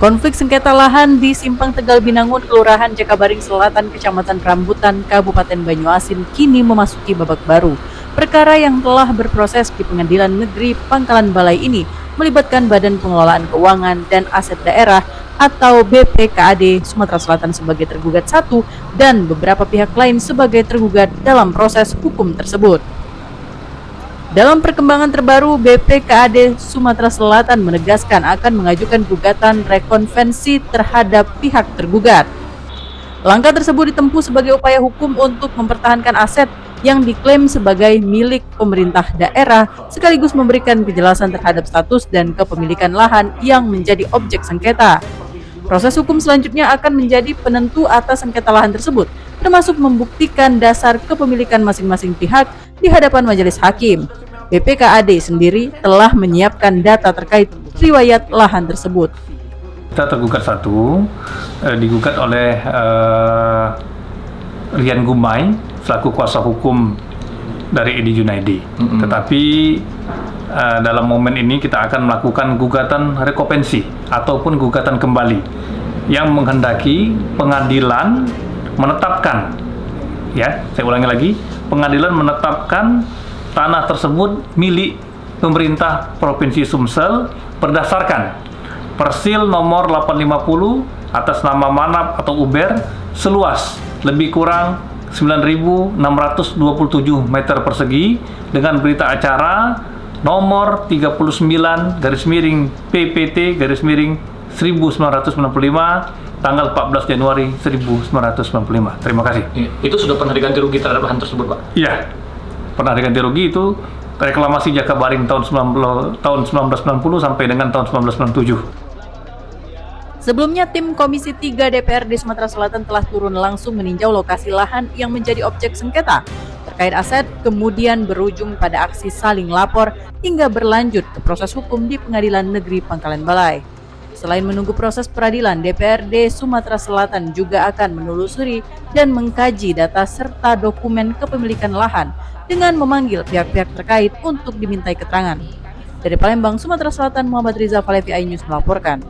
Konflik sengketa lahan di Simpang Tegal Binangun, Kelurahan Jakabaring Selatan, Kecamatan Rambutan, Kabupaten Banyuasin kini memasuki babak baru. Perkara yang telah berproses di Pengadilan Negeri Pangkalan Balai ini melibatkan Badan Pengelolaan Keuangan dan Aset Daerah atau BPKAD Sumatera Selatan sebagai tergugat satu dan beberapa pihak lain sebagai tergugat dalam proses hukum tersebut. Dalam perkembangan terbaru, BPKAD Sumatera Selatan menegaskan akan mengajukan gugatan rekonvensi terhadap pihak tergugat. Langkah tersebut ditempuh sebagai upaya hukum untuk mempertahankan aset yang diklaim sebagai milik pemerintah daerah, sekaligus memberikan kejelasan terhadap status dan kepemilikan lahan yang menjadi objek sengketa. Proses hukum selanjutnya akan menjadi penentu atas sengketa lahan tersebut, termasuk membuktikan dasar kepemilikan masing-masing pihak di hadapan majelis hakim. BPKAD sendiri telah menyiapkan data terkait riwayat lahan tersebut. Kita tergugat satu, digugat oleh Rian Gumai selaku kuasa hukum dari Edi Junaidi. Tetapi dalam momen ini kita akan melakukan gugatan rekopensi ataupun gugatan kembali yang menghendaki pengadilan menetapkan, ya, saya ulangi lagi, pengadilan menetapkan tanah tersebut milik pemerintah Provinsi Sumsel berdasarkan Persil nomor 850 atas nama Manap atau Uber seluas lebih kurang 9.627 meter persegi dengan berita acara nomor 39 PPT 1995 tanggal 14 Januari 1995. Terima kasih. Itu sudah pernah diganti rugi terhadap lahan tersebut, Pak? Iya, pernah diganti rugi itu reklamasi Jakabaring tahun 1990 sampai dengan tahun 1997. Sebelumnya, tim Komisi 3 DPRD Sumatera Selatan telah turun langsung meninjau lokasi lahan yang menjadi objek sengketa terkait aset, kemudian berujung pada aksi saling lapor hingga berlanjut ke proses hukum di Pengadilan Negeri Pangkalan Balai. Selain menunggu proses peradilan, DPRD Sumatera Selatan juga akan menelusuri dan mengkaji data serta dokumen kepemilikan lahan dengan memanggil pihak-pihak terkait untuk dimintai keterangan. Dari Palembang, Sumatera Selatan, Muhammad Riza, Falevi iNews melaporkan.